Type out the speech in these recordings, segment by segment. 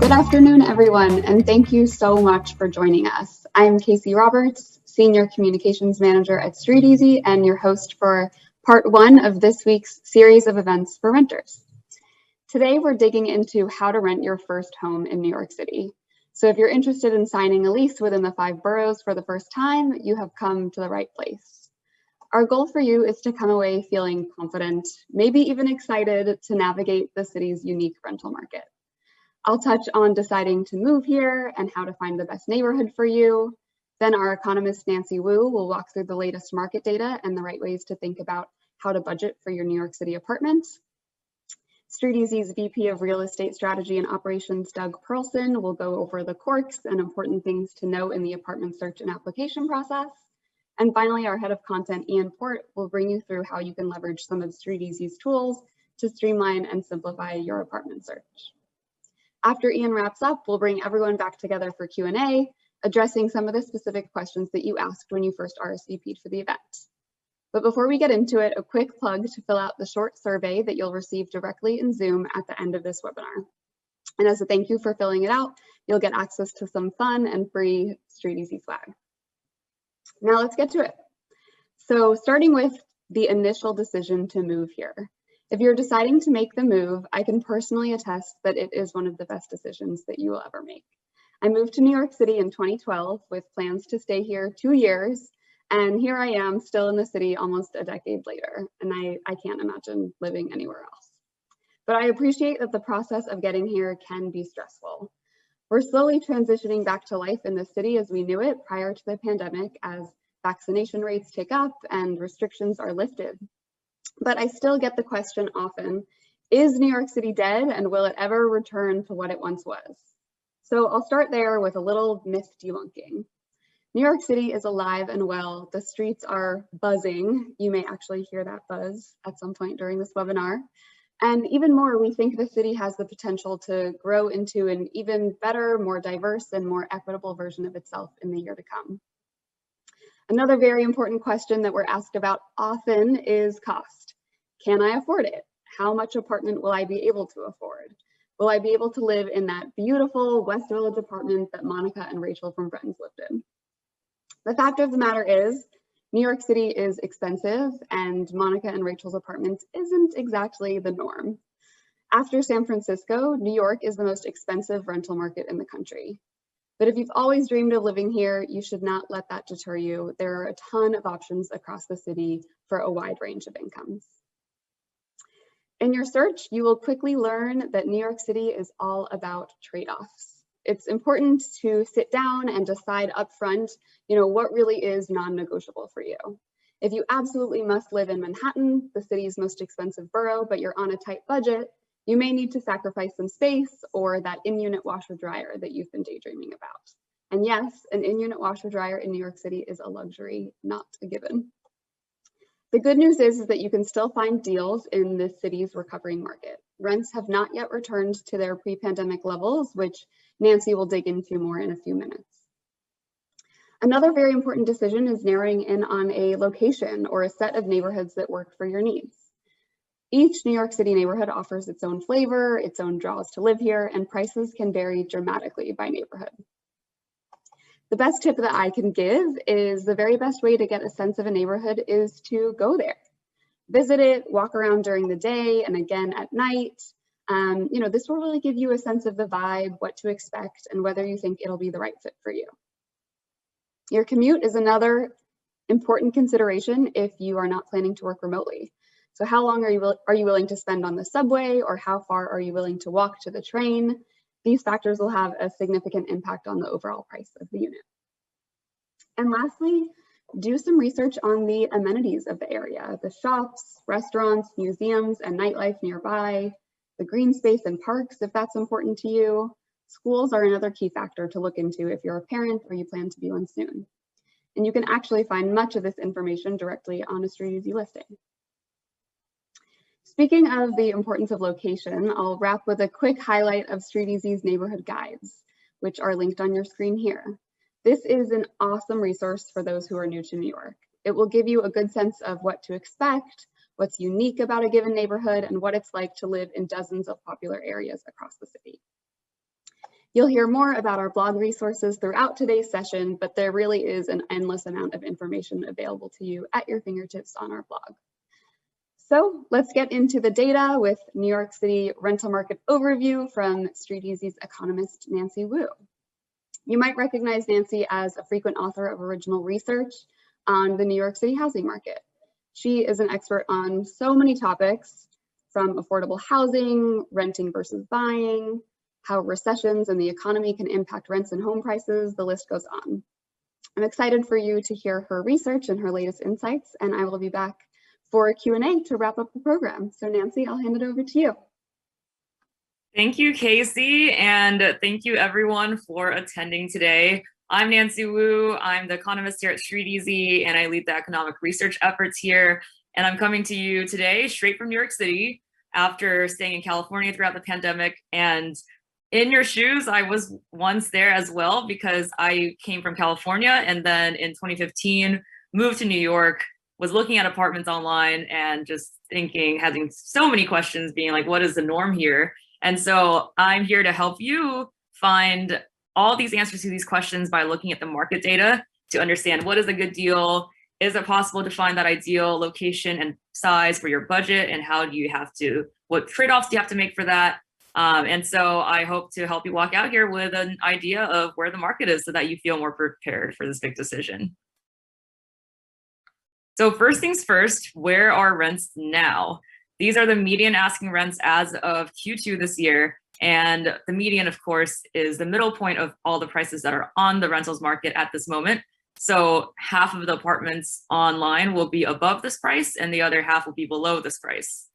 Good afternoon, everyone, and thank you so much for joining us. I'm Casey Roberts, Senior Communications Manager at StreetEasy and your host for part one of this week's series of events for renters. Today, we're digging into how to rent your first home in New York City. So if you're interested in signing a lease within the 5 boroughs for the first time, you have come to the right place. Our goal for you is to come away feeling confident, maybe even excited to navigate the city's unique rental market. I'll touch on deciding to move here and how to find the best neighborhood for you. Then our economist, Nancy Wu, will walk through the latest market data and the right ways to think about how to budget for your New York City apartment. StreetEasy's VP of Real Estate Strategy and Operations, Doug Perlson, will go over the quirks and important things to know in the apartment search and application process. And finally, our head of content, Ian Port, will bring you through how you can leverage some of StreetEasy's tools to streamline and simplify your apartment search. After Ian wraps up, we'll bring everyone back together for Q&A, addressing some of the specific questions that you asked when you first RSVP'd for the event. But before we get into it, a quick plug to fill out the short survey that you'll receive directly in Zoom at the end of this webinar. And as a thank you for filling it out, you'll get access to some fun and free StreetEasy swag. Now let's get to it. So starting with the initial decision to move here. If you're deciding to make the move, I can personally attest that it is one of the best decisions that you will ever make. I moved to New York City in 2012 with plans to stay here 2 years, and here I am still in the city almost a decade later, and I can't imagine living anywhere else. But I appreciate that the process of getting here can be stressful. We're slowly transitioning back to life in the city as we knew it prior to the pandemic, as vaccination rates tick up and restrictions are lifted. But I still get the question often, is New York City dead and will it ever return to what it once was? So I'll start there with a little myth debunking. New York City is alive and well. The streets are buzzing. You may actually hear that buzz at some point during this webinar. And even more, we think the city has the potential to grow into an even better, more diverse, and more equitable version of itself in the year to come. Another very important question that we're asked about often is cost. Can I afford it? How much apartment will I be able to afford? Will I be able to live in that beautiful West Village apartment that Monica and Rachel from Friends lived in? The fact of the matter is, New York City is expensive and Monica and Rachel's apartment isn't exactly the norm. After San Francisco, New York is the most expensive rental market in the country. But if you've always dreamed of living here, you should not let that deter you. There are a ton of options across the city for a wide range of incomes. In your search, you will quickly learn that New York City is all about trade-offs. It's important to sit down and decide upfront, what really is non-negotiable for you. If you absolutely must live in Manhattan, the city's most expensive borough, but you're on a tight budget, you may need to sacrifice some space or that in-unit washer dryer that you've been daydreaming about. And yes, an in-unit washer dryer in New York City is a luxury, not a given. The good news is that you can still find deals in the city's recovering market. Rents have not yet returned to their pre-pandemic levels, which Nancy will dig into more in a few minutes. Another very important decision is narrowing in on a location or a set of neighborhoods that work for your needs. Each New York City neighborhood offers its own flavor, its own draws to live here, and prices can vary dramatically by neighborhood. The best tip that I can give is the very best way to get a sense of a neighborhood is to go there. Visit it, walk around during the day and again at night. This will really give you a sense of the vibe, what to expect, and whether you think it'll be the right fit for you. Your commute is another important consideration if you are not planning to work remotely. So how long are you willing to spend on the subway, or how far are you willing to walk to the train? These factors will have a significant impact on the overall price of the unit. And lastly, do some research on the amenities of the area, the shops, restaurants, museums, and nightlife nearby, the green space and parks, if that's important to you. Schools are another key factor to look into if you're a parent or you plan to be one soon. And you can actually find much of this information directly on a StreetEasy listing. Speaking of the importance of location, I'll wrap with a quick highlight of StreetEasy's neighborhood guides, which are linked on your screen here. This is an awesome resource for those who are new to New York. It will give you a good sense of what to expect, what's unique about a given neighborhood, and what it's like to live in dozens of popular areas across the city. You'll hear more about our blog resources throughout today's session, but there really is an endless amount of information available to you at your fingertips on our blog. So let's get into the data with New York City rental market overview from StreetEasy's economist, Nancy Wu. You might recognize Nancy as a frequent author of original research on the New York City housing market. She is an expert on so many topics, from affordable housing, renting versus buying, how recessions and the economy can impact rents and home prices, the list goes on. I'm excited for you to hear her research and her latest insights, and I will be back for a Q&A to wrap up the program. So Nancy, I'll hand it over to you. Thank you, Casey, and thank you everyone for attending today. I'm Nancy Wu. I'm the economist here at StreetEasy, and I lead the economic research efforts here. And I'm coming to you today straight from New York City after staying in California throughout the pandemic. And in your shoes, I was once there as well, because I came from California and then in 2015 moved to New York, was looking at apartments online and just thinking, having so many questions, being like, what is the norm here? And so I'm here to help you find all these answers to these questions by looking at the market data to understand what is a good deal. Is it possible to find that ideal location and size for your budget? And how do you have to, what trade-offs do you have to make for that? And so I hope to help you walk out here with an idea of where the market is so that you feel more prepared for this big decision. So first things first, where are rents now? These are the median asking rents as of Q2 this year. And the median, of course, is the middle point of all the prices that are on the rentals market at this moment. So half of the apartments online will be above this price and the other half will be below this price.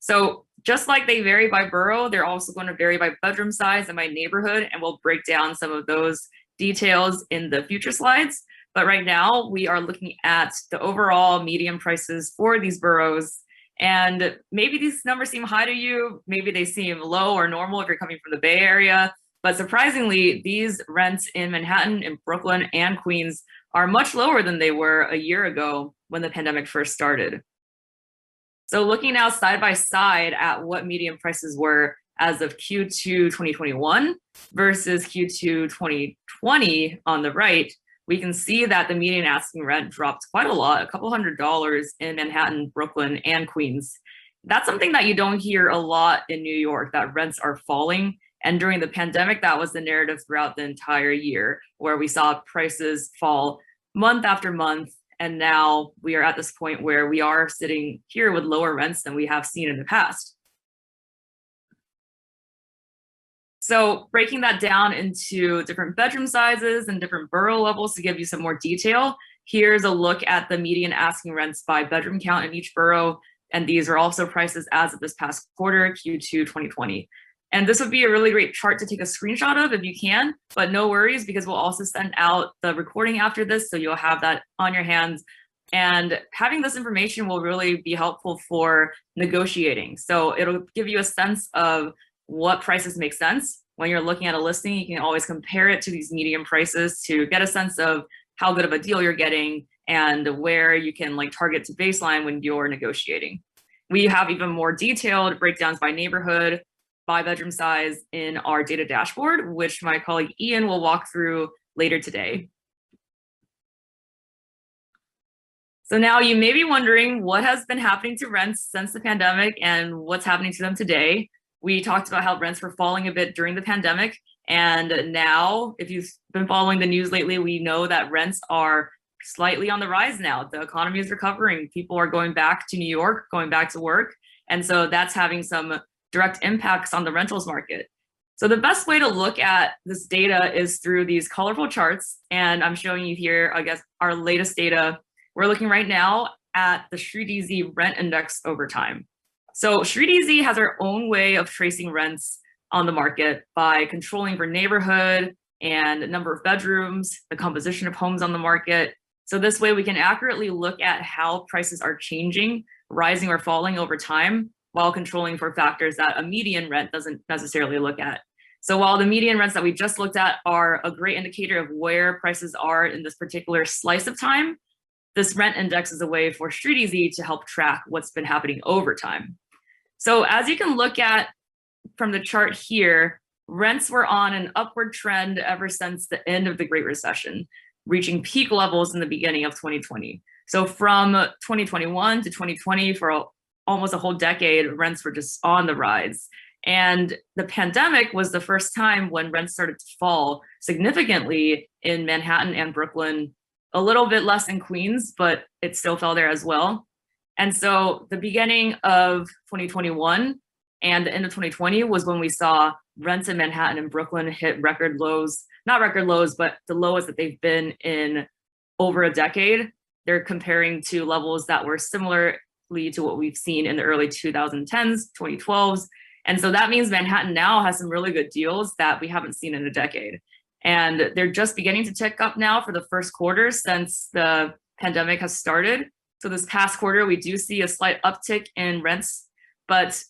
So just like they vary by borough, they're also going to vary by bedroom size and by neighborhood, and we'll break down some of those details in the future slides. But right now we are looking at the overall median prices for these boroughs. And maybe these numbers seem high to you, maybe they seem low or normal if you're coming from the Bay Area. But surprisingly, these rents in Manhattan, in Brooklyn, and Queens are much lower than they were a year ago when the pandemic first started. So looking now side by side at what median prices were as of Q2 2021 versus Q2 2020 on the right, we can see that the median asking rent dropped quite a lot, a couple $100s in Manhattan, Brooklyn, and Queens. That's something that you don't hear a lot in New York, that rents are falling. And during the pandemic, that was the narrative throughout the entire year, where we saw prices fall month after month. And now we are at this point where we are sitting here with lower rents than we have seen in the past. So breaking that down into different bedroom sizes and different borough levels to give you some more detail, here's a look at the median asking rents by bedroom count in each borough. And these are also prices as of this past quarter, Q2 2020. And this would be a really great chart to take a screenshot of if you can, but no worries, because we'll also send out the recording after this, so you'll have that on your hands. And having this information will really be helpful for negotiating. So it'll give you a sense of what prices make sense. When you're looking at a listing, you can always compare it to these median prices to get a sense of how good of a deal you're getting and where you can target to baseline when you're negotiating. We have even more detailed breakdowns by neighborhood, by bedroom size in our data dashboard, which my colleague Ian will walk through later today. So now you may be wondering what has been happening to rents since the pandemic and what's happening to them today. We talked about how rents were falling a bit during the pandemic. And now, if you've been following the news lately, we know that rents are slightly on the rise now. The economy is recovering. People are going back to New York, going back to work. And so that's having some direct impacts on the rentals market. So the best way to look at this data is through these colorful charts. And I'm showing you here, I guess, our latest data. We're looking right now at the StreetEasy rent index over time. So StreetEasy has our own way of tracing rents on the market by controlling for neighborhood and number of bedrooms, the composition of homes on the market. So this way we can accurately look at how prices are changing, rising or falling over time, while controlling for factors that a median rent doesn't necessarily look at. So while the median rents that we just looked at are a great indicator of where prices are in this particular slice of time, this rent index is a way for StreetEasy to help track what's been happening over time. So as you can look at from the chart here, rents were on an upward trend ever since the end of the Great Recession, reaching peak levels in the beginning of 2020. So from 2021 to 2020, for almost a whole decade, rents were just on the rise. And the pandemic was the first time when rents started to fall significantly in Manhattan and Brooklyn, a little bit less in Queens, but it still fell there as well. And so the beginning of 2021 and the end of 2020 was when we saw rents in Manhattan and Brooklyn hit record lows, not record lows, but the lowest that they've been in over a decade. They're comparing to levels that were similarly to what we've seen in the early 2010s, 2012s. And so that means Manhattan now has some really good deals that we haven't seen in a decade. And they're just beginning to tick up now for the first quarter since the pandemic has started. So this past quarter, we do see a slight uptick in rents, but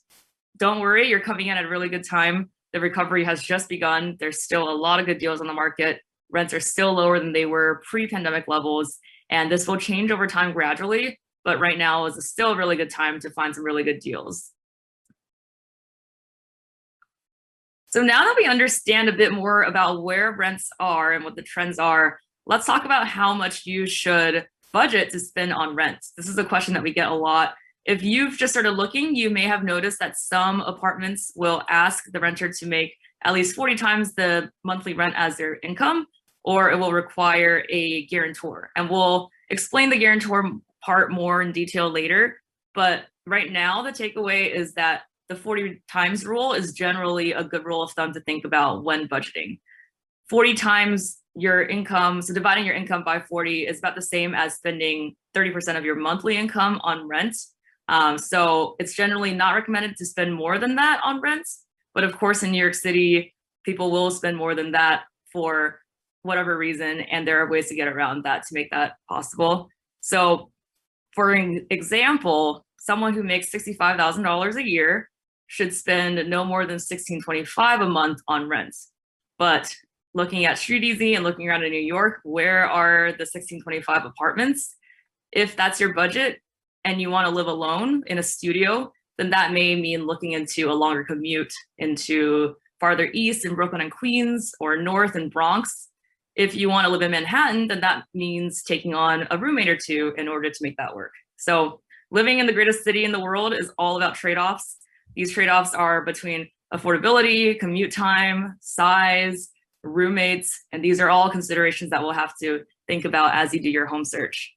don't worry, you're coming in at a really good time. The recovery has just begun. There's still a lot of good deals on the market. Rents are still lower than they were pre-pandemic levels, and this will change over time gradually, but right now is still a really good time to find some really good deals. So now that we understand a bit more about where rents are and what the trends are, let's talk about how much you should budget to spend on rent. This is a question that we get a lot. If you've just started looking, you may have noticed that some apartments will ask the renter to make at least 40 times the monthly rent as their income, or it will require a guarantor. And we'll explain the guarantor part more in detail later. But right now, the takeaway is that the 40 times rule is generally a good rule of thumb to think about when budgeting. 40 times your income, so dividing your income by 40 is about the same as spending 30% of your monthly income on rent. So it's generally not recommended to spend more than that on rent. But of course, in New York City, people will spend more than that for whatever reason. And there are ways to get around that to make that possible. So for example, someone who makes $65,000 a year should spend no more than $1,625 a month on rent. But looking at StreetEasy and looking around in New York, where are the $1,625 apartments? If that's your budget and you want to live alone in a studio, then that may mean looking into a longer commute into farther east in Brooklyn and Queens or north in Bronx. If you want to live in Manhattan, then that means taking on a roommate or two in order to make that work. So living in the greatest city in the world is all about trade-offs. These trade-offs are between affordability, commute time, size, roommates, and these are all considerations that we'll have to think about as you do your home search.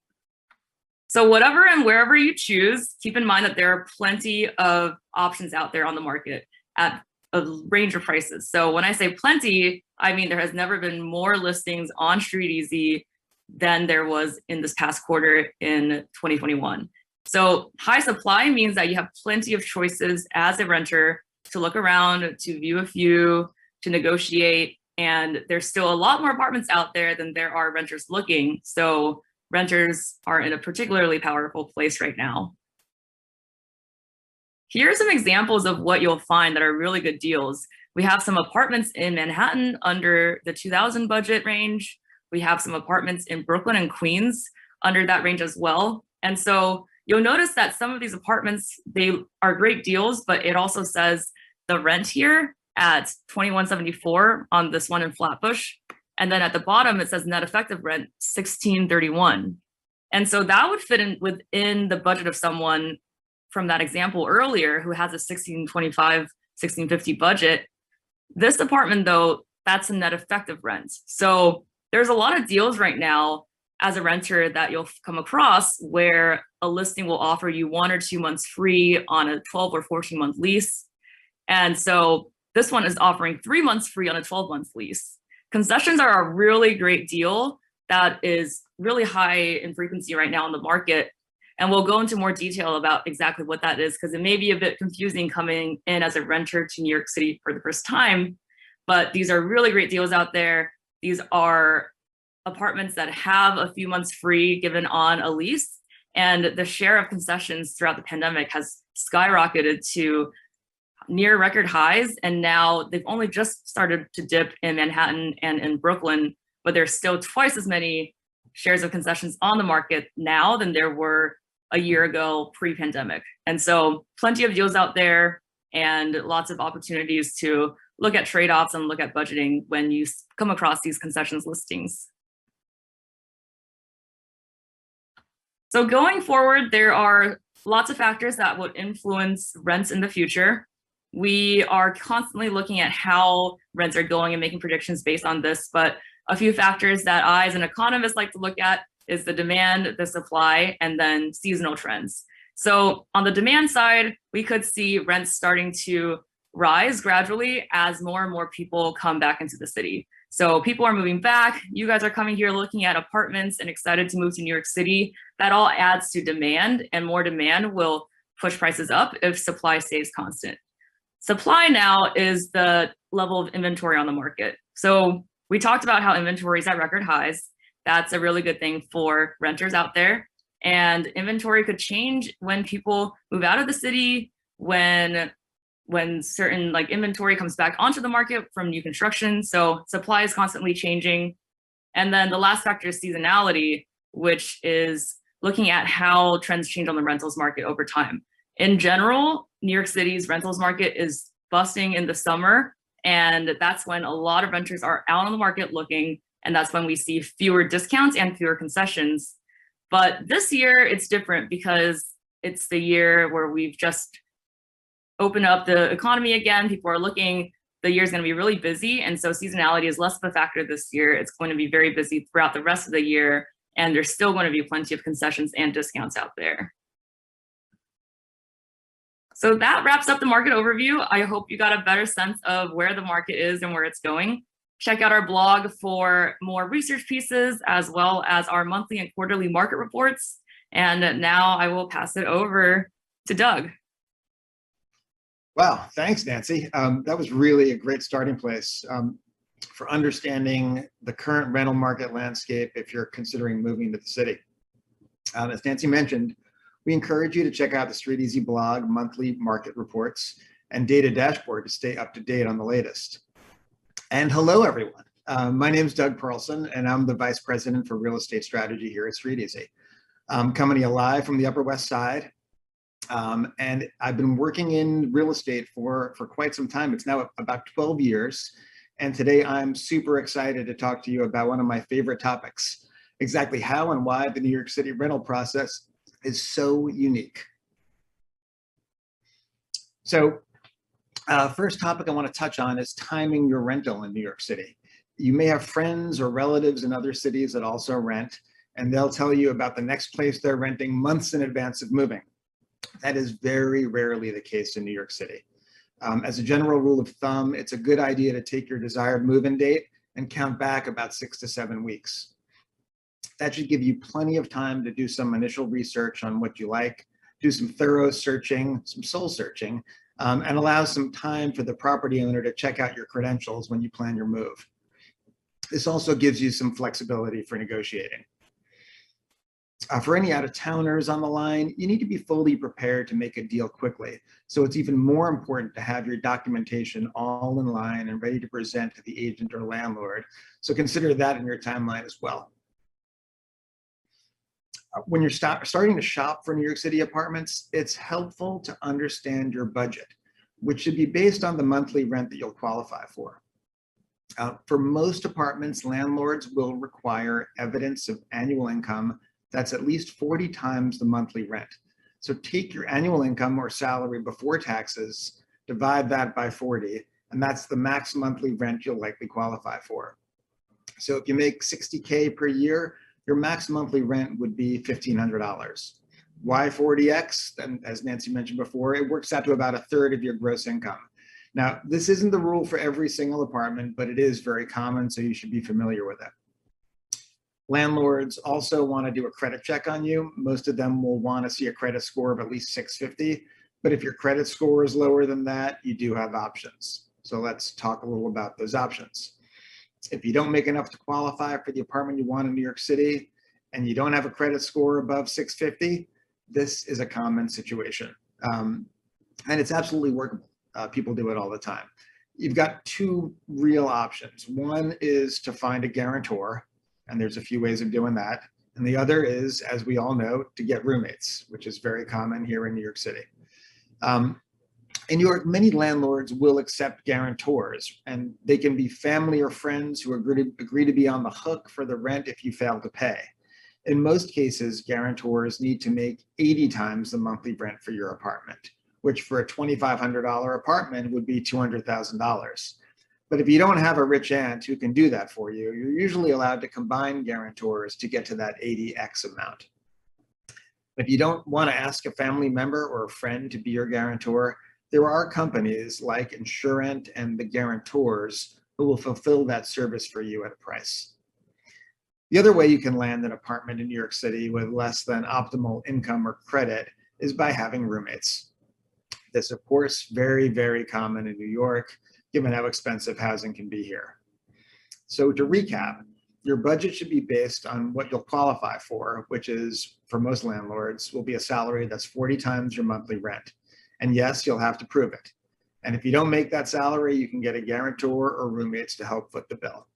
So whatever and wherever you choose, keep in mind that there are plenty of options out there on the market at a range of prices. So when I say plenty, I mean there has never been more listings on StreetEasy than there was in this past quarter in 2021. So high supply means that you have plenty of choices as a renter to look around, to view a few, to negotiate, and there's still a lot more apartments out there than there are renters looking. So renters are in a particularly powerful place right now. Here are some examples of what you'll find that are really good deals. We have some apartments in Manhattan under the 2000 budget range. We have some apartments in Brooklyn and Queens under that range as well. And so you'll notice that some of these apartments, they are great deals, but it also says the rent here at $2,174 on this one in Flatbush. And then at the bottom, it says net effective rent $1,631. And so that would fit in within the budget of someone from that example earlier who has a $1,625, $1,650 budget. This apartment, though, that's a net effective rent. So there's a lot of deals right now as a renter that you'll come across where a listing will offer you 1 or 2 months free on a 12 or 14-month lease. And so this one is offering 3 months free on a 12-month lease. Concessions are a really great deal that is really high in frequency right now in the market. And we'll go into more detail about exactly what that is, because it may be a bit confusing coming in as a renter to New York City for the first time. But these are really great deals out there. These are apartments that have a few months free given on a lease. And the share of concessions throughout the pandemic has skyrocketed to near record highs. And now they've only just started to dip in Manhattan and in Brooklyn, but there's still twice as many shares of concessions on the market now than there were a year ago pre-pandemic. And so plenty of deals out there and lots of opportunities to look at trade-offs and look at budgeting when you come across these concessions listings. So going forward, there are lots of factors that would influence rents in the future. We are constantly looking at how rents are going and making predictions based on this, but a few factors that I, as an economist, like to look at is the demand, the supply, and then seasonal trends. So on the demand side, we could see rents starting to rise gradually as more and more people come back into the city. So people are moving back. You guys are coming here looking at apartments and excited to move to New York City. That all adds to demand, and more demand will push prices up if supply stays constant. Supply now is the level of inventory on the market. So we talked about how inventory is at record highs. That's a really good thing for renters out there. And inventory could change when people move out of the city, when certain inventory comes back onto the market from new construction. So supply is constantly changing. And then the last factor is seasonality, which is looking at how trends change on the rentals market over time. In general, New York City's rentals market is busting in the summer, and that's when a lot of renters are out on the market looking, and that's when we see fewer discounts and fewer concessions. But this year, it's different because it's the year where we've just opened up the economy again. People are looking. The year's going to be really busy, and so seasonality is less of a factor this year. It's going to be very busy throughout the rest of the year, and there's still going to be plenty of concessions and discounts out there. So that wraps up the market overview. I hope you got a better sense of where the market is and where it's going. Check out our blog for more research pieces, as well as our monthly and quarterly market reports. And now I will pass it over to Doug. Wow, thanks, Nancy. That was really a great starting place for understanding the current rental market landscape if you're considering moving to the city. As Nancy mentioned, we encourage you to check out the Street Easy blog, monthly market reports, and data dashboard to stay up to date on the latest. And hello, everyone. My name is Doug Perlson, and I'm the Vice President for Real Estate Strategy here at Street Easy. I'm coming to you live from the Upper West Side, and I've been working in real estate for quite some time. It's now about 12 years, and today I'm super excited to talk to you about one of my favorite topics, exactly how and why the New York City rental process is so unique. So first topic I want to touch on is timing your rental in New York City. You may have friends or relatives in other cities that also rent, and they'll tell you about the next place they're renting months in advance of moving. That is very rarely the case in New York City. As a general rule of thumb, it's a good idea to take your desired move-in date and count back about 6 to 7 weeks. That should give you plenty of time to do some initial research on what you like, do some thorough searching, some soul searching, and allow some time for the property owner to check out your credentials when you plan your move. This also gives you some flexibility for negotiating. For any out-of-towners on the line, you need to be fully prepared to make a deal quickly. So it's even more important to have your documentation all in line and ready to present to the agent or landlord. So consider that in your timeline as well. When you're starting to shop for New York City apartments, it's helpful to understand your budget, which should be based on the monthly rent that you'll qualify for. For most apartments, landlords will require evidence of annual income that's at least 40 times the monthly rent. So take your annual income or salary before taxes, divide that by 40, and that's the max monthly rent you'll likely qualify for. So if you make $60K per year, your max monthly rent would be $1,500. Why 40X? And as Nancy mentioned before, it works out to about 1/3 of your gross income. Now, this isn't the rule for every single apartment, but it is very common, so you should be familiar with it. Landlords also want to do a credit check on you. Most of them will want to see a credit score of at least 650, but if your credit score is lower than that, you do have options. So let's talk a little about those options. If you don't make enough to qualify for the apartment you want in New York City and you don't have a credit score above 650, this is a common situation. And it's absolutely workable. People do it all the time. You've got two real options. One is to find a guarantor, and there's a few ways of doing that. And the other is, as we all know, to get roommates, which is very common here in New York City. In New York, many landlords will accept guarantors, and they can be family or friends who agree to be on the hook for the rent if you fail to pay. In most cases, guarantors need to make 80 times the monthly rent for your apartment, which for a $2,500 apartment would be $200,000. But if you don't have a rich aunt who can do that for you, you're usually allowed to combine guarantors to get to that 80x amount. If you don't want to ask a family member or a friend to be your guarantor, there are companies like Insurent and the guarantors who will fulfill that service for you at a price. The other way you can land an apartment in New York City with less than optimal income or credit is by having roommates. This, of course, very, very common in New York, given how expensive housing can be here. So to recap, your budget should be based on what you'll qualify for, which is, for most landlords, will be a salary that's 40 times your monthly rent. And yes, you'll have to prove it. And if you don't make that salary, you can get a guarantor or roommates to help foot the bill.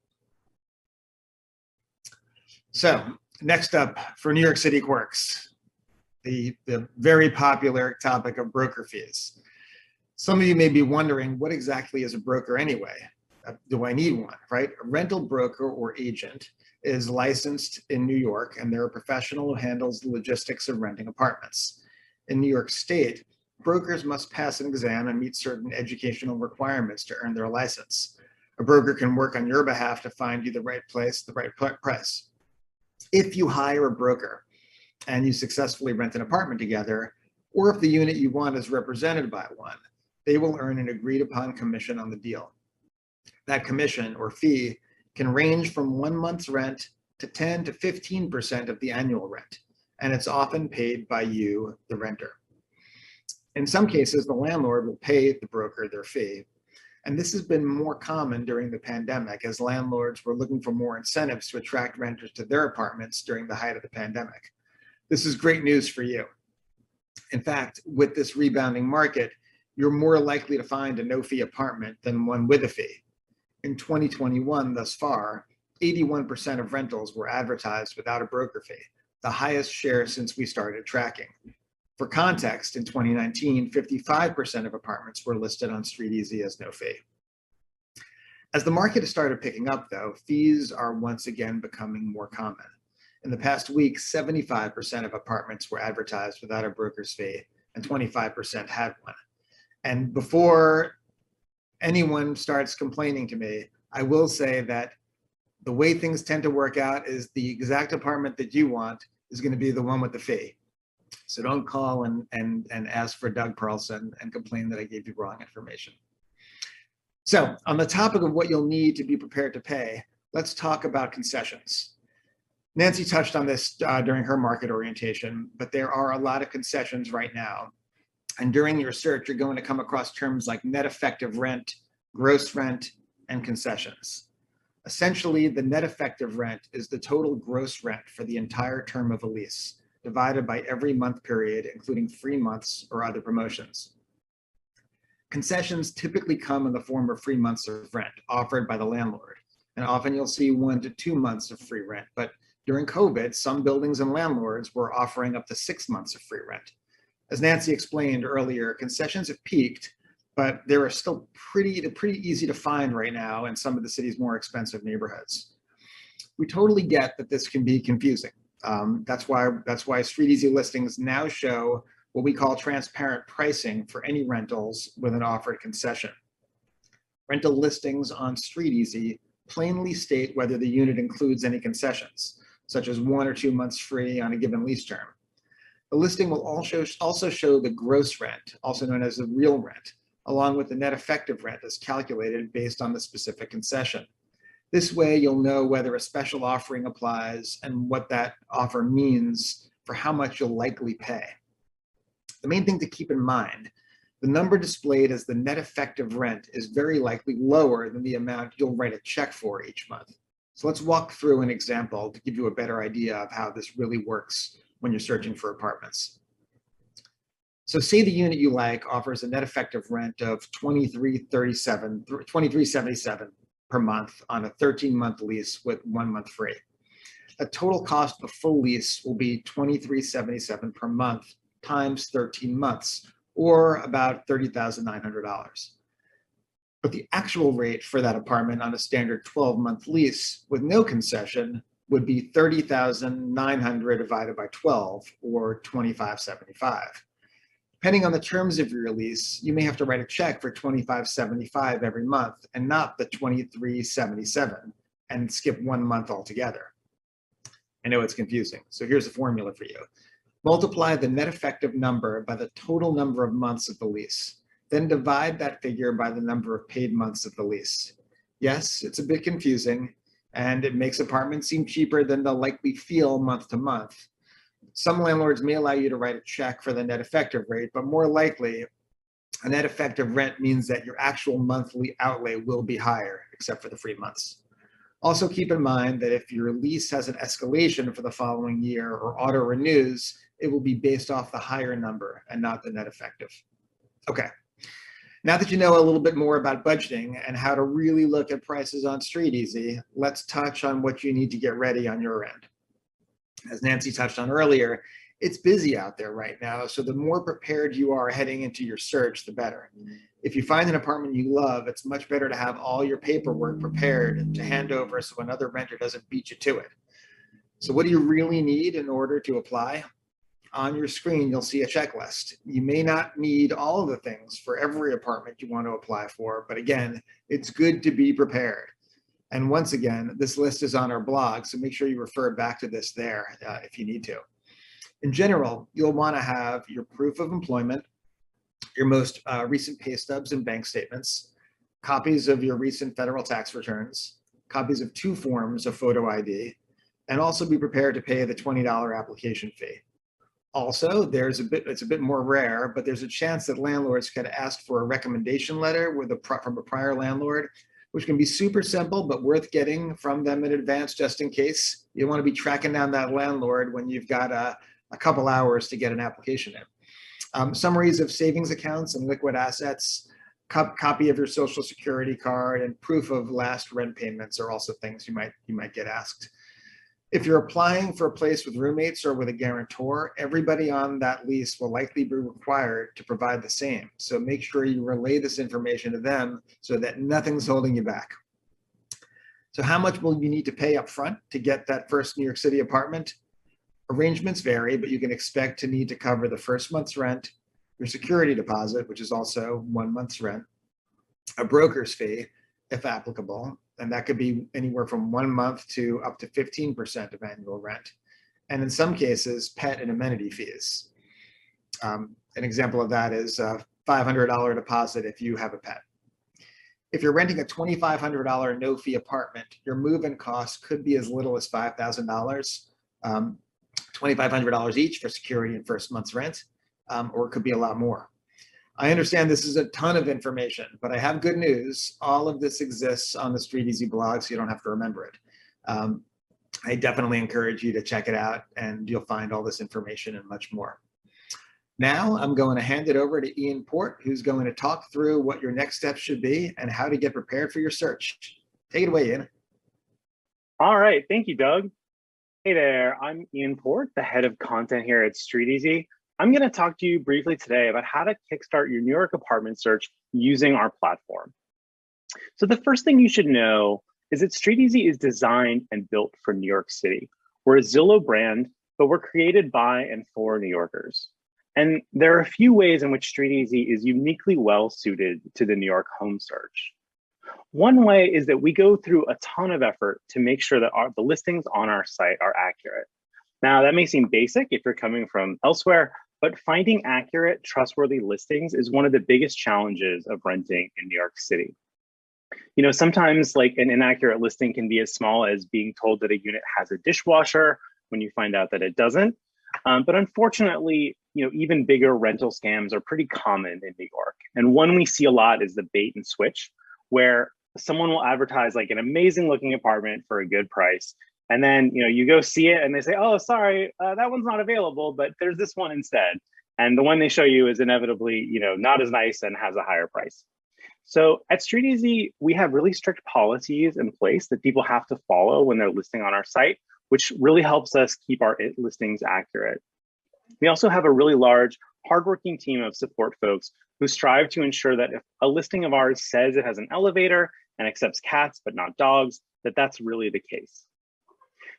So next up, for New York City quirks, the very popular topic of broker fees. Some of you may be wondering, what exactly is a broker anyway? Do I need one, right? A rental broker or agent is licensed in New York, and they're a professional who handles the logistics of renting apartments. In New York State, brokers must pass an exam and meet certain educational requirements to earn their license. A broker can work on your behalf to find you the right place, the right price. If you hire a broker and you successfully rent an apartment together, or if the unit you want is represented by one, they will earn an agreed upon commission on the deal. That commission or fee can range from 1 month's rent to 10 to 15% of the annual rent, and it's often paid by you, the renter. In some cases, the landlord will pay the broker their fee, and this has been more common during the pandemic as landlords were looking for more incentives to attract renters to their apartments during the height of the pandemic. This is great news for you. In fact, with this rebounding market, you're more likely to find a no-fee apartment than one with a fee. In 2021 thus far, 81% of rentals were advertised without a broker fee, the highest share since we started tracking. For context, in 2019, 55% of apartments were listed on StreetEasy as no fee. As the market has started picking up, though, fees are once again becoming more common. In the past week, 75% of apartments were advertised without a broker's fee, and 25% had one. And before anyone starts complaining to me, I will say that the way things tend to work out is the exact apartment that you want is going to be the one with the fee. So don't call and ask for Doug Perlson and complain that I gave you wrong information. So on the topic of what you'll need to be prepared to pay, let's talk about concessions. Nancy touched on this during her market orientation, but there are a lot of concessions right now. And during your search, you're going to come across terms like net effective rent, gross rent, and concessions. Essentially, the net effective rent is the total gross rent for the entire term of a lease, divided by every month period, including free months or other promotions. Concessions typically come in the form of free months of rent offered by the landlord. And often you'll see 1 to 2 months of free rent. But during COVID, some buildings and landlords were offering up to 6 months of free rent. As Nancy explained earlier, concessions have peaked, but they are still pretty easy to find right now in some of the city's more expensive neighborhoods. We totally get that this can be confusing. That's why StreetEasy listings now show what we call transparent pricing for any rentals with an offered concession. Rental listings on StreetEasy plainly state whether the unit includes any concessions, such as 1 or 2 months free on a given lease term. The listing will also show the gross rent, also known as the real rent, along with the net effective rent as calculated based on the specific concession. This way, you'll know whether a special offering applies and what that offer means for how much you'll likely pay. The main thing to keep in mind, the number displayed as the net effective rent is very likely lower than the amount you'll write a check for each month. So let's walk through an example to give you a better idea of how this really works when you're searching for apartments. So say the unit you like offers a net effective rent of $23.77 per month on a 13-month lease with 1 month free. The total cost of a full lease will be $23.77 per month times 13 months, or about $30,900. But the actual rate for that apartment on a standard 12-month lease with no concession would be $30,900 divided by 12, or $2,575. Depending on the terms of your lease, you may have to write a check for $2,575 every month and not the $2,377 and skip 1 month altogether. I know it's confusing, so here's a formula for you. Multiply the net effective number by the total number of months of the lease. Then divide that figure by the number of paid months of the lease. Yes, it's a bit confusing, and it makes apartments seem cheaper than they'll likely feel month to month. Some landlords may allow you to write a check for the net effective rate, but more likely, a net effective rent means that your actual monthly outlay will be higher, except for the free months. Also keep in mind that if your lease has an escalation for the following year or auto renews, it will be based off the higher number and not the net effective. Okay. Now that you know a little bit more about budgeting and how to really look at prices on StreetEasy, let's touch on what you need to get ready on your end. As Nancy touched on earlier, it's busy out there right now, so the more prepared you are heading into your search, the better. If you find an apartment you love, it's much better to have all your paperwork prepared to hand over so another renter doesn't beat you to it. So what do you really need in order to apply? On your screen, you'll see a checklist. You may not need all of the things for every apartment you want to apply for, but again, it's good to be prepared. And once again, this list is on our blog, so make sure you refer back to this there if you need to. In general, you'll want to have your proof of employment, your most recent pay stubs and bank statements, copies of your recent federal tax returns, copies of 2 forms of photo ID, and also be prepared to pay the $20 application fee. Also, it's a bit more rare, but there's a chance that landlords could ask for a recommendation letter from a prior landlord, which can be super simple, but worth getting from them in advance just in case. You want to be tracking down that landlord when you've got a couple hours to get an application in. Summaries of savings accounts and liquid assets, copy of your social security card, and proof of last rent payments are also things you might get asked. If you're applying for a place with roommates or with a guarantor, everybody on that lease will likely be required to provide the same. So make sure you relay this information to them so that nothing's holding you back. So how much will you need to pay up front to get that first New York City apartment? Arrangements vary, but you can expect to need to cover the first month's rent, your security deposit, which is also 1 month's rent, a broker's fee, if applicable, and that could be anywhere from 1 month to up to 15% of annual rent. And in some cases, pet and amenity fees. An example of that is a $500 deposit if you have a pet. If you're renting a $2,500 no-fee apartment, your move-in costs could be as little as $5,000, $2,500 each for security and first month's rent, or it could be a lot more. I understand this is a ton of information, but I have good news. All of this exists on the StreetEasy blog, so you don't have to remember it. I definitely encourage you to check it out, and you'll find all this information and much more. Now I'm going to hand it over to Ian Port, who's going to talk through what your next steps should be and how to get prepared for your search. Take it away, Ian. All right, thank you, Doug. Hey there, I'm Ian Port, the head of content here at StreetEasy. I'm going to talk to you briefly today about how to kickstart your New York apartment search using our platform. So the first thing you should know is that StreetEasy is designed and built for New York City. We're a Zillow brand, but we're created by and for New Yorkers. And there are a few ways in which StreetEasy is uniquely well suited to the New York home search. One way is that we go through a ton of effort to make sure that the listings on our site are accurate. Now, that may seem basic if you're coming from elsewhere, but finding accurate, trustworthy listings is one of the biggest challenges of renting in New York City. You know, sometimes like an inaccurate listing can be as small as being told that a unit has a dishwasher when you find out that it doesn't. But unfortunately, you know, even bigger rental scams are pretty common in New York. And one we see a lot is the bait and switch, where someone will advertise like an amazing looking apartment for a good price. And then, you know, you go see it and they say, oh, sorry, that one's not available, but there's this one instead. And the one they show you is inevitably, you know, not as nice and has a higher price. So at StreetEasy, we have really strict policies in place that people have to follow when they're listing on our site, which really helps us keep our listings accurate. We also have a really large hardworking team of support folks who strive to ensure that if a listing of ours says it has an elevator and accepts cats but not dogs, that's really the case.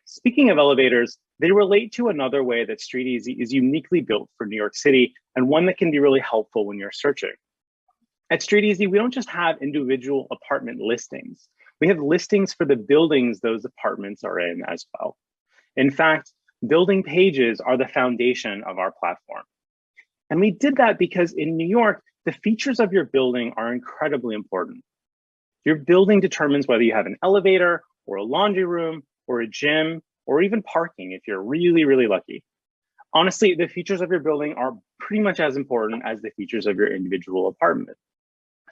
Speaking of elevators, they relate to another way that StreetEasy is uniquely built for New York City, and one that can be really helpful when you're searching. At StreetEasy, we don't just have individual apartment listings. We have listings for the buildings those apartments are in as well. In fact, building pages are the foundation of our platform. And we did that because in New York, the features of your building are incredibly important. Your building determines whether you have an elevator or a laundry room or a gym or even parking if you're really, really lucky. Honestly, the features of your building are pretty much as important as the features of your individual apartment.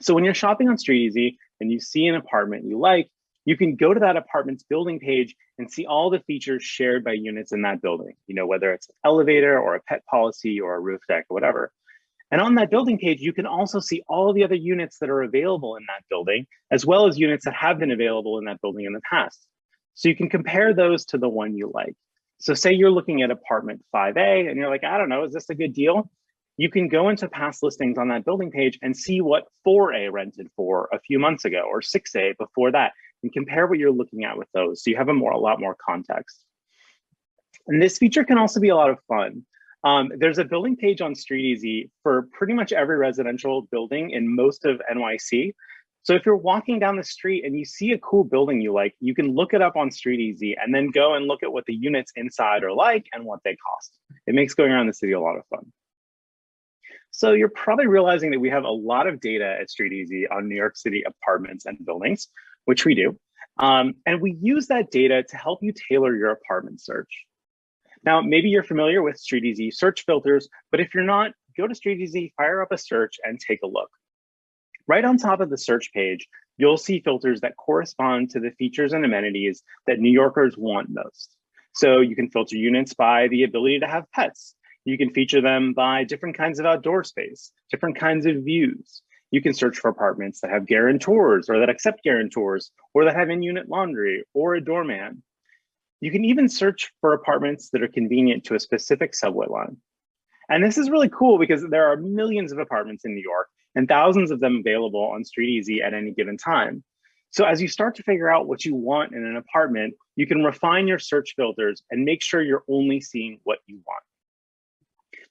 So when you're shopping on StreetEasy and you see an apartment you like, you can go to that apartment's building page and see all the features shared by units in that building, whether it's an elevator or a pet policy or a roof deck or whatever. And on that building page, you can also see all the other units that are available in that building, as well as units that have been available in that building in the past. So you can compare those to the one you like. So say you're looking at apartment 5A and you're like, I don't know, is this a good deal? You can go into past listings on that building page and see what 4A rented for a few months ago or 6A before that, and compare what you're looking at with those. So you have a lot more context. And this feature can also be a lot of fun. There's a building page on StreetEasy for pretty much every residential building in most of NYC. So if you're walking down the street and you see a cool building you like, you can look it up on StreetEasy and then go and look at what the units inside are like and what they cost. It makes going around the city a lot of fun. So you're probably realizing that we have a lot of data at StreetEasy on New York City apartments and buildings, which we do. And we use that data to help you tailor your apartment search. Now, maybe you're familiar with StreetEasy search filters, but if you're not, go to StreetEasy, fire up a search and take a look. Right on top of the search page, you'll see filters that correspond to the features and amenities that New Yorkers want most. So you can filter units by the ability to have pets. You can feature them by different kinds of outdoor space, different kinds of views. You can search for apartments that have guarantors or that accept guarantors or that have in-unit laundry or a doorman. You can even search for apartments that are convenient to a specific subway line. And this is really cool because there are millions of apartments in New York and thousands of them available on StreetEasy at any given time. So as you start to figure out what you want in an apartment, you can refine your search filters and make sure you're only seeing what you want.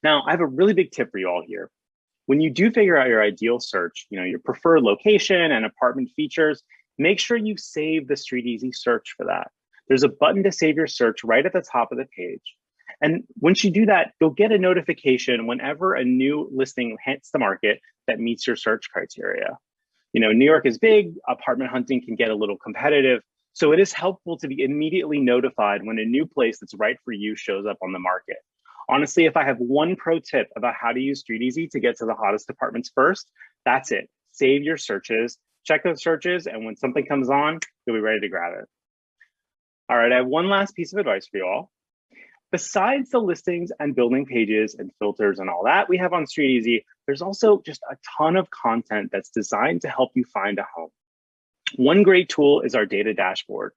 Now, I have a really big tip for you all here. When you do figure out your ideal search, your preferred location and apartment features, make sure you save the StreetEasy search for that. There's a button to save your search right at the top of the page. And once you do that, you'll get a notification whenever a new listing hits the market that meets your search criteria. New York is big, apartment hunting can get a little competitive. So it is helpful to be immediately notified when a new place that's right for you shows up on the market. Honestly, if I have one pro tip about how to use StreetEasy to get to the hottest apartments first, that's it. Save your searches, check those searches, and when something comes on, you'll be ready to grab it. All right, I have one last piece of advice for you all. Besides the listings and building pages and filters and all that we have on StreetEasy, there's also just a ton of content that's designed to help you find a home. One great tool is our data dashboard,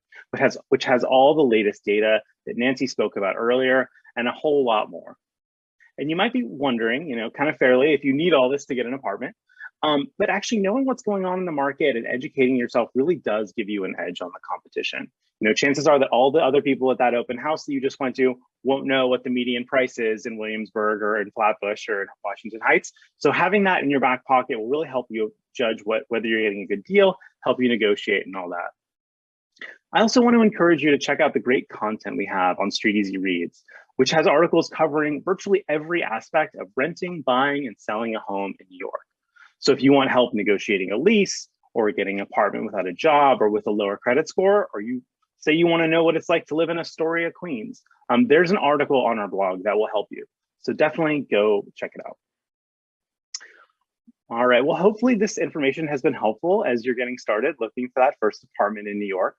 which has all the latest data that Nancy spoke about earlier and a whole lot more. And you might be wondering, kind of fairly, if you need all this to get an apartment. But actually knowing what's going on in the market and educating yourself really does give you an edge on the competition. Chances are that all the other people at that open house that you just went to won't know what the median price is in Williamsburg or in Flatbush or in Washington Heights. So having that in your back pocket will really help you judge whether you're getting a good deal, help you negotiate and all that. I also want to encourage you to check out the great content we have on StreetEasy Reads, which has articles covering virtually every aspect of renting, buying, and selling a home in New York. So if you want help negotiating a lease or getting an apartment without a job or with a lower credit score, or you say you want to know what it's like to live in Astoria, Queens, there's an article on our blog that will help you. So definitely go check it out. All right, well, hopefully this information has been helpful as you're getting started looking for that first apartment in New York.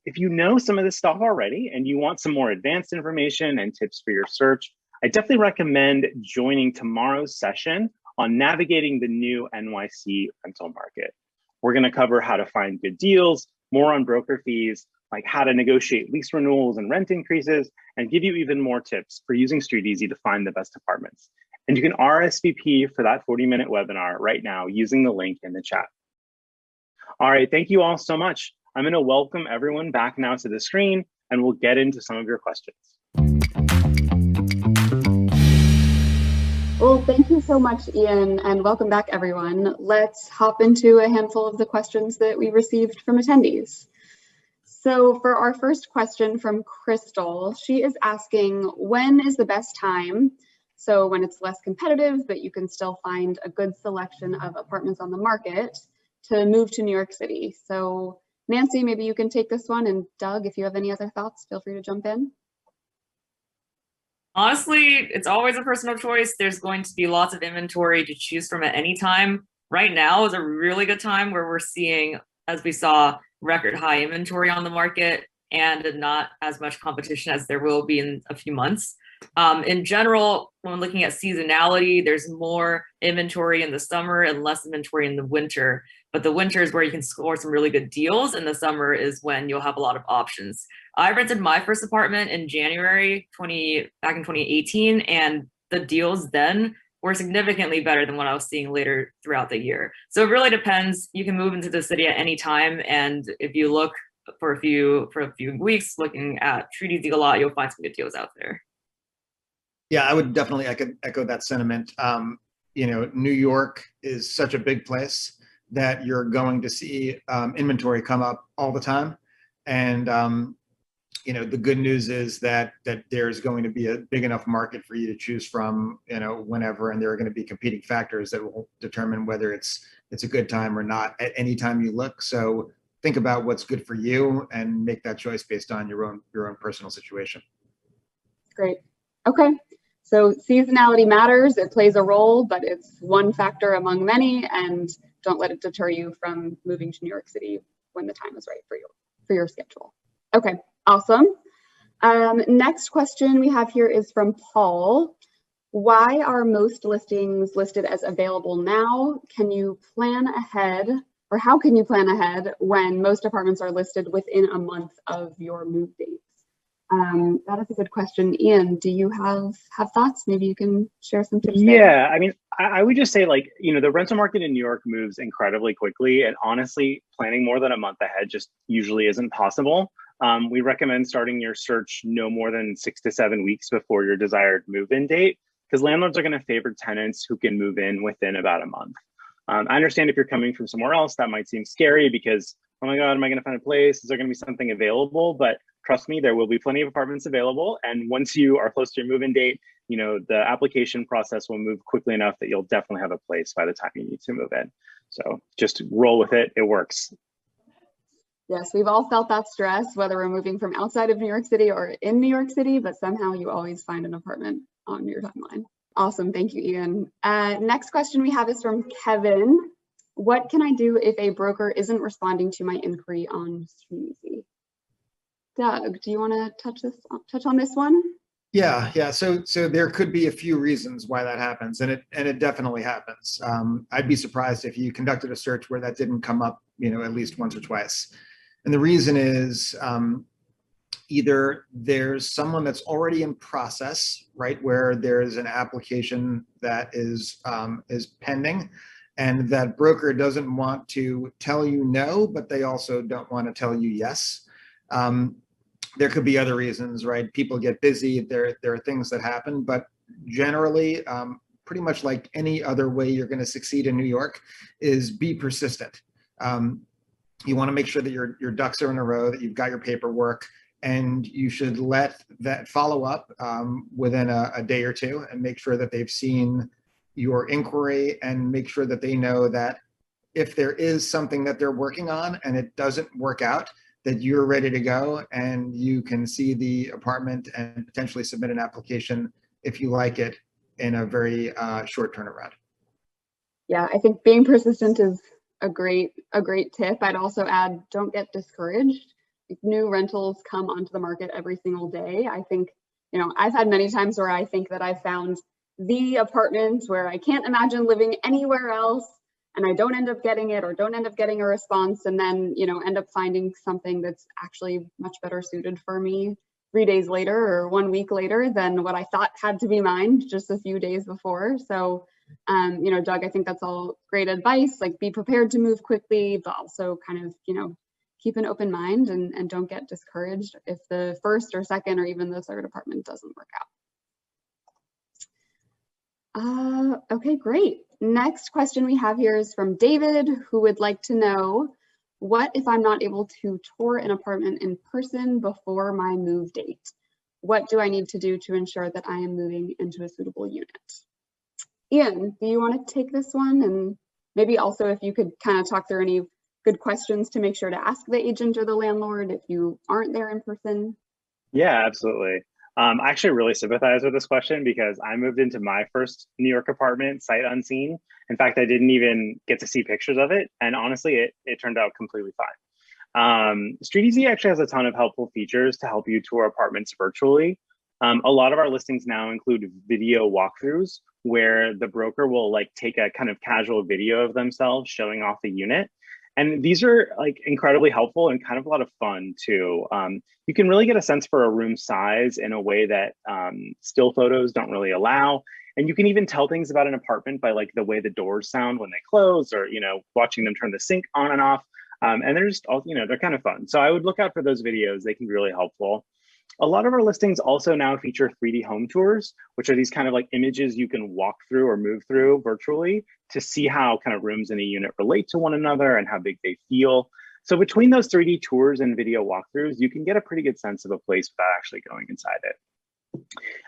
If you know some of this stuff already and you want some more advanced information and tips for your search, I definitely recommend joining tomorrow's session on navigating the new NYC rental market. We're going to cover how to find good deals, more on broker fees, like how to negotiate lease renewals and rent increases, and give you even more tips for using StreetEasy to find the best apartments. And you can RSVP for that 40-minute webinar right now using the link in the chat. All right, thank you all so much. I'm going to welcome everyone back now to the screen, and we'll get into some of your questions. Well, thank you so much, Ian, and welcome back, everyone. Let's hop into a handful of the questions that we received from attendees. So for our first question from Crystal, she is asking, when is the best time? So when it's less competitive, but you can still find a good selection of apartments on the market to move to New York City. So Nancy, maybe you can take this one, and Doug, if you have any other thoughts, feel free to jump in. Honestly, it's always a personal choice. There's going to be lots of inventory to choose from at any time. Right now is a really good time where we're seeing, as we saw, record high inventory on the market and not as much competition as there will be in a few months. In general, when looking at seasonality, there's more inventory in the summer and less inventory in the winter. But the winter is where you can score some really good deals, and the summer is when you'll have a lot of options. I rented my first apartment in January back in 2018, and the deals then were significantly better than what I was seeing later throughout the year. So it really depends. You can move into the city at any time, and if you look for a few weeks, looking at Street Easy a lot, you'll find some good deals out there. Yeah, I would definitely echo that sentiment. You know, New York is such a big place that you're going to see inventory come up all the time. And, you know, the good news is that there's going to be a big enough market for you to choose from, you know, whenever, and there are going to be competing factors that will determine whether it's a good time or not at any time you look. So think about what's good for you and make that choice based on your own personal situation. Great. Okay. So seasonality matters. It plays a role, but it's one factor among many, and don't let it deter you from moving to New York City when the time is right for you, for your schedule. Okay, awesome. Next question we have here is from Paul. Why are most listings listed as available now? Can you plan ahead, or how can you plan ahead when most apartments are listed within a month of your move date? That is a good question. Ian, do you have thoughts? Maybe you can share some tips there. Yeah, I mean, I would just say, like, you know, the rental market in New York moves incredibly quickly, and honestly, planning more than a month ahead just usually isn't possible. We recommend starting your search no more than 6 to 7 weeks before your desired move-in date, because landlords are going to favor tenants who can move in within about a month. I understand if you're coming from somewhere else, that might seem scary because, oh my God, am I going to find a place? Is there going to be something available? But trust me, there will be plenty of apartments available. And once you are close to your move-in date, you know, the application process will move quickly enough that you'll definitely have a place by the time you need to move in. So just roll with it. It works. Yes, we've all felt that stress, whether we're moving from outside of New York City or in New York City, but somehow you always find an apartment on your timeline. Awesome. Thank you, Ian. Next question we have is from Kevin. What can I do if a broker isn't responding to my inquiry on StreetEasy? Doug, do you want to touch on this one? Yeah. So there could be a few reasons why that happens, and it definitely happens. I'd be surprised if you conducted a search where that didn't come up, you know, at least once or twice. And the reason is either there's someone that's already in process, right, where there's an application that is pending, and that broker doesn't want to tell you no, but they also don't want to tell you yes. There could be other reasons, right? People get busy. There are things that happen, but generally, pretty much like any other way you're going to succeed in New York, is be persistent. You want to make sure that your ducks are in a row, that you've got your paperwork, and you should let that follow up within a day or two, and make sure that they've seen your inquiry, and make sure that they know that if there is something that they're working on and it doesn't work out, that you're ready to go and you can see the apartment and potentially submit an application if you like it in a very short turnaround. Yeah, I think being persistent is a great tip. I'd also add, don't get discouraged. If new rentals come onto the market every single day, I think, you know, I've had many times where I think that I've found the apartment where I can't imagine living anywhere else, and I don't end up getting it, or don't end up getting a response, and then, you know, end up finding something that's actually much better suited for me. 3 days later or 1 week later than what I thought had to be mined just a few days before. So, you know, Doug, I think that's all great advice. Like, be prepared to move quickly, but also kind of, you know, keep an open mind and don't get discouraged if the first or second or even the third apartment doesn't work out. Okay, great. Next question we have here is from David, who would like to know, what if I'm not able to tour an apartment in person before my move date? What do I need to do to ensure that I am moving into a suitable unit? Ian, do you want to take this one? And maybe also if you could kind of talk through any good questions to make sure to ask the agent or the landlord if you aren't there in person. Yeah, absolutely. I actually really sympathize with this question because I moved into my first New York apartment sight unseen. In fact, I didn't even get to see pictures of it. And honestly, it turned out completely fine. StreetEasy actually has a ton of helpful features to help you tour apartments virtually. A lot of our listings now include video walkthroughs where the broker will like take a kind of casual video of themselves showing off the unit. And these are like incredibly helpful and kind of a lot of fun too. You can really get a sense for a room size in a way that still photos don't really allow. And you can even tell things about an apartment by like the way the doors sound when they close, or, you know, watching them turn the sink on and off. And they're just all, you know, they're kind of fun. So I would look out for those videos. They can be really helpful. A lot of our listings also now feature 3D home tours, which are these kind of like images you can walk through or move through virtually to see how kind of rooms in a unit relate to one another and how big they feel. So between those 3D tours and video walkthroughs, you can get a pretty good sense of a place without actually going inside it.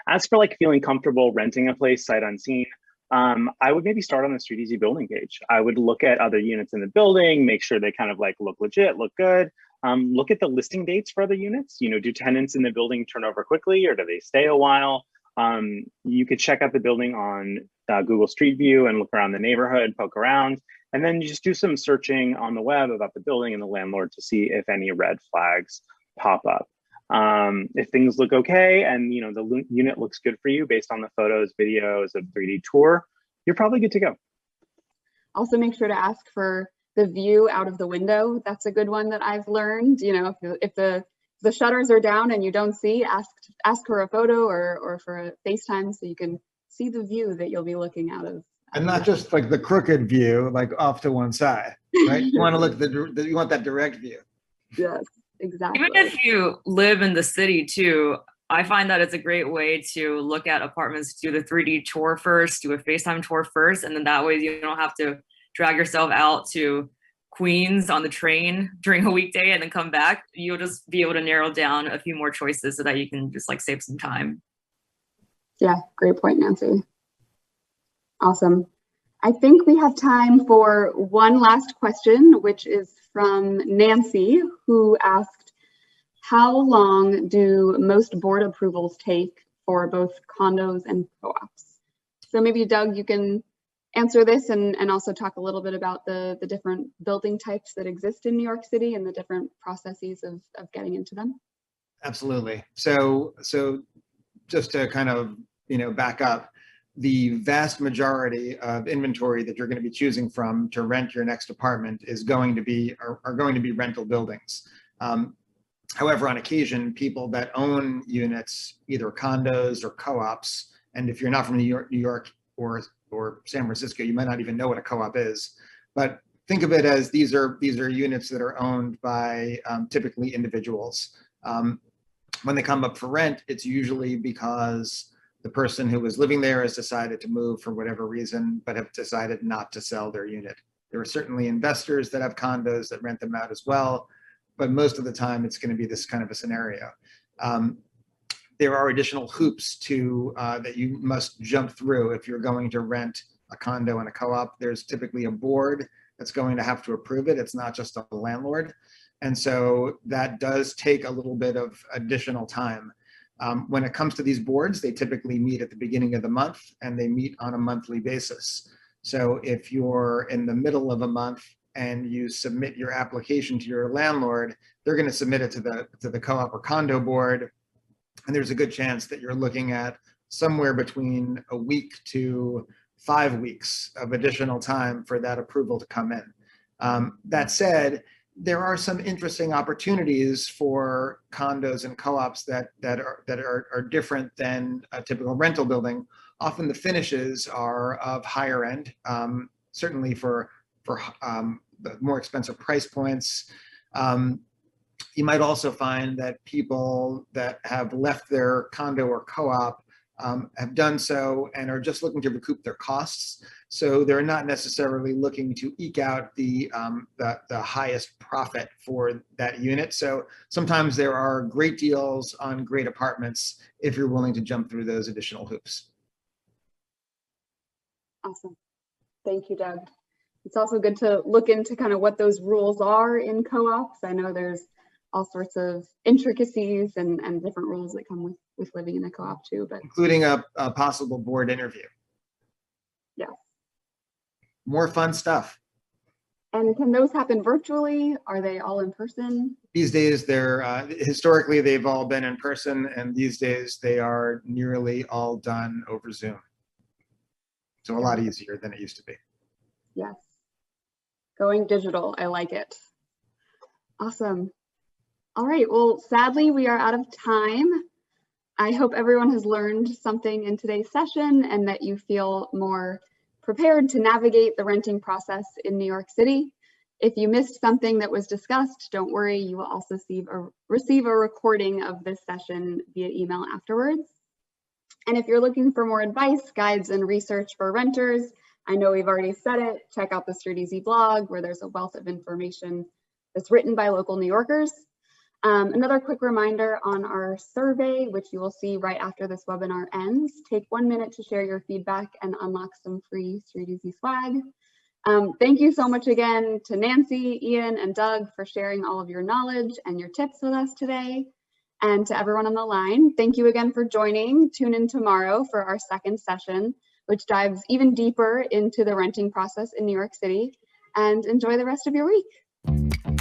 As for like feeling comfortable renting a place sight unseen, I would maybe start on the StreetEasy building page. I would look at other units in the building, make sure they kind of like look legit, look good. Look at the listing dates for other units. You know, do tenants in the building turn over quickly or do they stay a while? You could check out the building on Google Street View and look around the neighborhood, poke around, and then you just do some searching on the web about the building and the landlord to see if any red flags pop up. If things look okay and, you know, the unit looks good for you based on the photos, videos, of 3D tour, you're probably good to go. Also make sure to ask for the view out of the window. That's a good one that I've learned. You know, if the shutters are down and you don't see, ask for a photo or for a FaceTime so you can see the view that you'll be looking out of. And not just like the crooked view, like off to one side, right? You want to look at you want that direct view. Yes, exactly. Even if you live in the city too, I find that it's a great way to look at apartments, do the 3D tour first, do a FaceTime tour first, and then that way you don't have to drag yourself out to Queens on the train during a weekday and then come back. You'll just be able to narrow down a few more choices so that you can just like save some time. Yeah, great point, Nancy. Awesome. I think we have time for one last question, which is from Nancy, who asked, how long do most board approvals take for both condos and co-ops? So maybe Doug, you can answer this and also talk a little bit about the different building types that exist in New York City and the different processes of getting into them. Absolutely. So just to kind of, you know, back up, the vast majority of inventory that you're going to be choosing from to rent your next apartment is going to be are going to be rental buildings. However, on occasion, people that own units, either condos or co-ops, and if you're not from New York or San Francisco, you might not even know what a co-op is. But think of it as these are units that are owned by typically individuals. When they come up for rent, it's usually because the person who was living there has decided to move for whatever reason, but have decided not to sell their unit. There are certainly investors that have condos that rent them out as well, but most of the time it's going to be this kind of a scenario. There are additional hoops that you must jump through if you're going to rent a condo and a co-op. There's typically a board that's going to have to approve it. It's not just a landlord. And so that does take a little bit of additional time. When it comes to these boards, they typically meet at the beginning of the month and they meet on a monthly basis. So if you're in the middle of a month and you submit your application to your landlord, they're going to submit it to the co-op or condo board. And there's a good chance that you're looking at somewhere between a week to 5 weeks of additional time for that approval to come in. That said, there are some interesting opportunities for condos and co-ops that are different than a typical rental building. Often the finishes are of higher end, certainly for the more expensive price points. You might also find that people that have left their condo or co-op have done so and are just looking to recoup their costs. So they're not necessarily looking to eke out the highest profit for that unit. So sometimes there are great deals on great apartments if you're willing to jump through those additional hoops. Awesome. Thank you, Doug. It's also good to look into kind of what those rules are in co-ops. I know there's all sorts of intricacies and different rules that come with living in a co-op too, but including a possible board interview. Yes. More fun stuff. And can those happen virtually? Are they all in person? These days, they're historically they've all been in person, and these days they are nearly all done over Zoom. So a lot easier than it used to be. Yes. Going digital, I like it. Awesome. All right, well, sadly, we are out of time. I hope everyone has learned something in today's session and that you feel more prepared to navigate the renting process in New York City. If you missed something that was discussed, don't worry, you will also receive a recording of this session via email afterwards. And if you're looking for more advice, guides, and research for renters, I know we've already said it, check out the StreetEasy blog where there's a wealth of information that's written by local New Yorkers. Another quick reminder on our survey, which you will see right after this webinar ends. Take 1 minute to share your feedback and unlock some free StreetEasy swag. Thank you so much again to Nancy, Ian, and Doug for sharing all of your knowledge and your tips with us today. And to everyone on the line, thank you again for joining. Tune in tomorrow for our second session, which dives even deeper into the renting process in New York City. And enjoy the rest of your week.